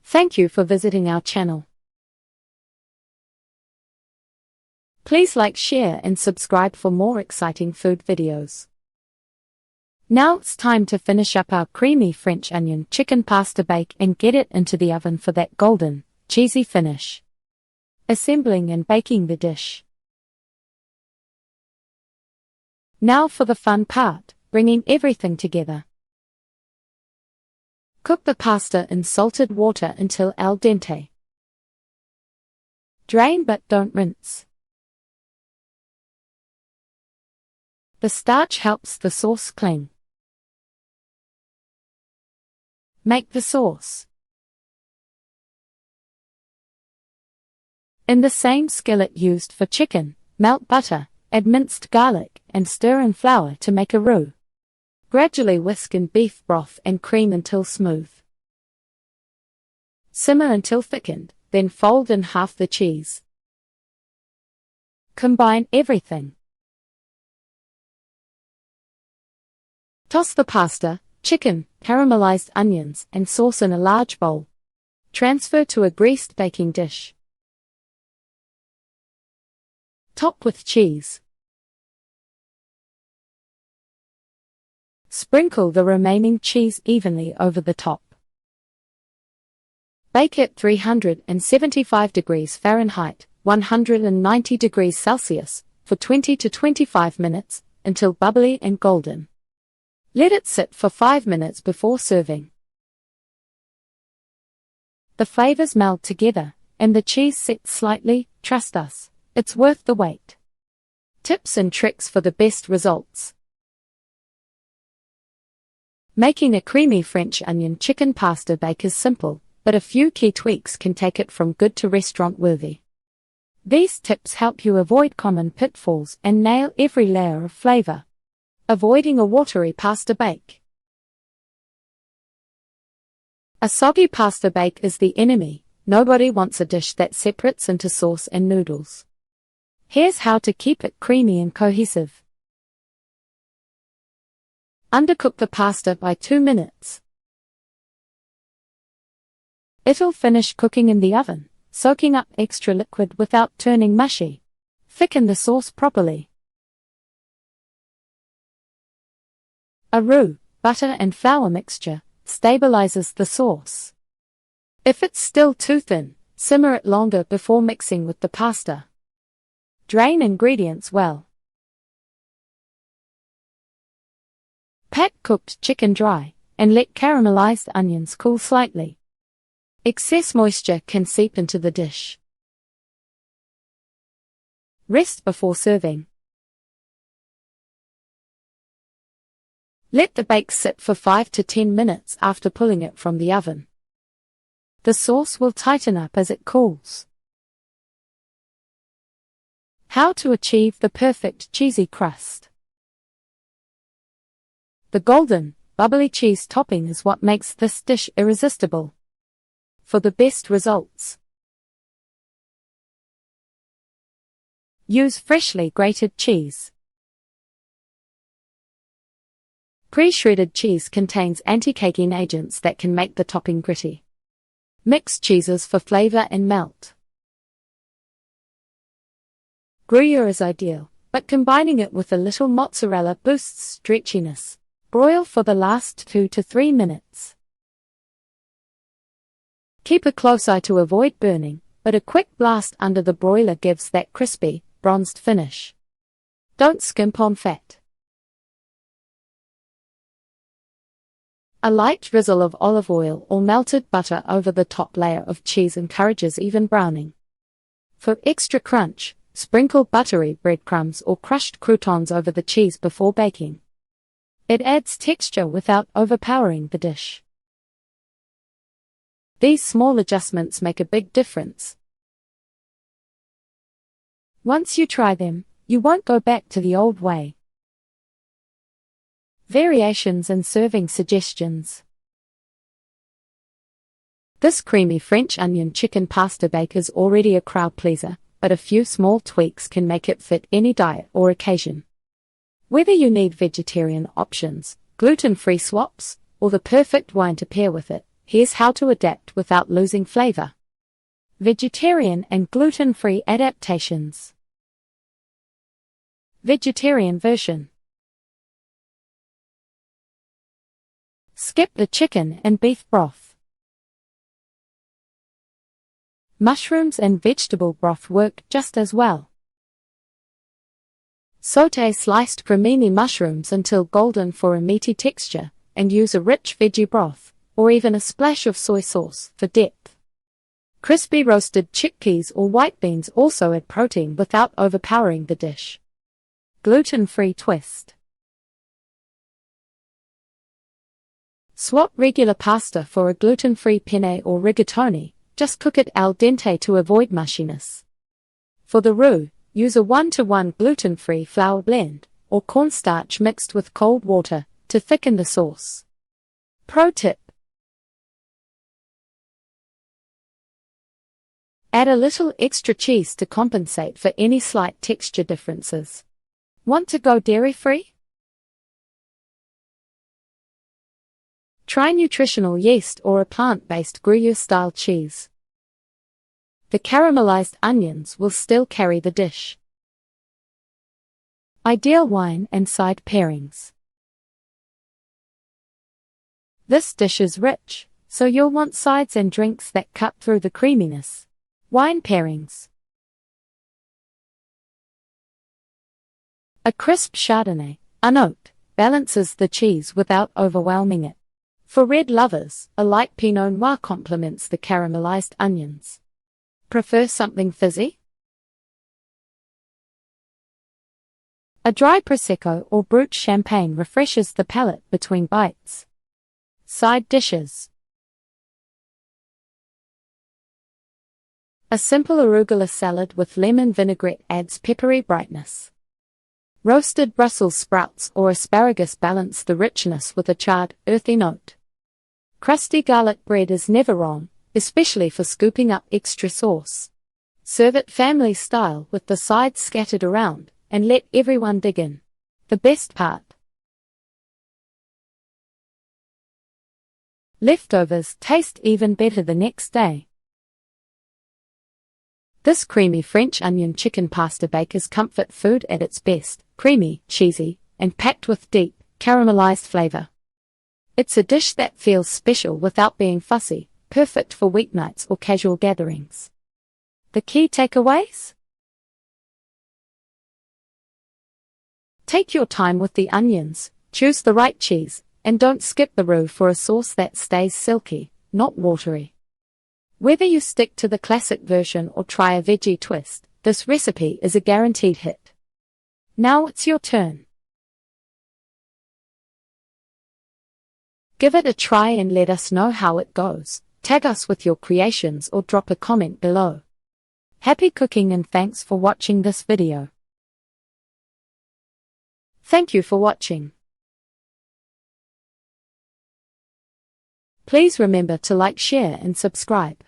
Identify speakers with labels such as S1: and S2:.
S1: Thank you for visiting our channel. Please like, share and subscribe for more exciting food videos. Now it's time to finish up our creamy French onion chicken pasta bake and get it into the oven for that golden, cheesy finish. Assembling and baking the dish. Now for the fun part, bringing everything together. Cook the pasta in salted water until al dente. Drain but don't rinse. The starch helps the sauce cling. Make the sauce. In the same skillet used for chicken, melt butter, add minced garlic, and stir in flour to make a roux. Gradually whisk in beef broth and cream until smooth. Simmer until thickened, then fold in half the cheese. Combine everything. Toss the pasta, chicken, caramelized onions, and sauce in a large bowl. Transfer to a greased baking dish. Top with cheese. Sprinkle the remaining cheese evenly over the top. Bake at 375 degrees Fahrenheit, 190 degrees Celsius, for 20 to 25 minutes, until bubbly and golden. Let it sit for 5 minutes before serving. The flavors meld together, and the cheese sets slightly. Trust us, it's worth the wait. Tips and tricks for the best results. Making a creamy French onion chicken pasta bake is simple, but a few key tweaks can take it from good to restaurant-worthy. These tips help you avoid common pitfalls and nail every layer of flavor. Avoiding a watery pasta bake. A soggy pasta bake is the enemy. Nobody wants a dish that separates into sauce and noodles. Here's how to keep it creamy and cohesive. Undercook the pasta by 2 minutes. It'll finish cooking in the oven, soaking up extra liquid without turning mushy. Thicken the sauce properly. A roux, butter and flour mixture, stabilizes the sauce. If it's still too thin, simmer it longer before mixing with the pasta. Drain ingredients well. Pat cooked chicken dry, and let caramelized onions cool slightly. Excess moisture can seep into the dish. Rest before serving. Let the bake sit for 5 to 10 minutes after pulling it from the oven. The sauce will tighten up as it cools. How to achieve the perfect cheesy crust. The golden, bubbly cheese topping is what makes this dish irresistible. For the best results, use freshly grated cheese. Pre-shredded cheese contains anti-caking agents that can make the topping gritty. Mix cheeses for flavor and melt. Gruyere is ideal, but combining it with a little mozzarella boosts stretchiness. Broil for the last 2 to 3 minutes. Keep a close eye to avoid burning, but a quick blast under the broiler gives that crispy, bronzed finish. Don't skimp on fat. A light drizzle of olive oil or melted butter over the top layer of cheese encourages even browning. For extra crunch, sprinkle buttery breadcrumbs or crushed croutons over the cheese before baking. It adds texture without overpowering the dish. These small adjustments make a big difference. Once you try them, you won't go back to the old way. Variations and serving suggestions. This creamy French onion chicken pasta bake is already a crowd pleaser, but a few small tweaks can make it fit any diet or occasion. Whether you need vegetarian options, gluten-free swaps, or the perfect wine to pair with it, Here's how to adapt without losing flavor. Vegetarian and gluten-free adaptations. Vegetarian version. Skip the chicken and beef broth. Mushrooms and vegetable broth work just as well. Sauté sliced cremini mushrooms until golden for a meaty texture, and use a rich veggie broth, or even a splash of soy sauce, for depth. Crispy roasted chickpeas or white beans also add protein without overpowering the dish. Gluten-free twist. Swap regular pasta for a gluten-free penne or rigatoni, just cook it al dente to avoid mushiness. For the roux, use a 1-to-1 gluten-free flour blend, or cornstarch mixed with cold water, to thicken the sauce. Pro tip. Add a little extra cheese to compensate for any slight texture differences. Want to go dairy-free? Try nutritional yeast or a plant-based Gruyere-style cheese. The caramelized onions will still carry the dish. Ideal wine and side pairings. This dish is rich, so you'll want sides and drinks that cut through the creaminess. Wine pairings. A crisp Chardonnay, unoaked, balances the cheese without overwhelming it. For red lovers, a light Pinot Noir complements the caramelized onions. Prefer something fizzy? A dry Prosecco or Brut champagne refreshes the palate between bites. Side dishes. A simple arugula salad with lemon vinaigrette adds peppery brightness. Roasted Brussels sprouts or asparagus balance the richness with a charred, earthy note. Crusty garlic bread is never wrong, especially for scooping up extra sauce. Serve it family style with the sides scattered around, and let everyone dig in. The best part. Leftovers taste even better the next day. This creamy French onion chicken pasta bake is comfort food at its best, creamy, cheesy, and packed with deep, caramelized flavor. It's a dish that feels special without being fussy, perfect for weeknights or casual gatherings. The key takeaways? Take your time with the onions, choose the right cheese, and don't skip the roux for a sauce that stays silky, not watery. Whether you stick to the classic version or try a veggie twist, this recipe is a guaranteed hit. Now it's your turn. Give it a try and let us know how it goes. Tag us with your creations or drop a comment below. Happy cooking and thanks for watching this video. Thank you for watching. Please remember to like, share and subscribe.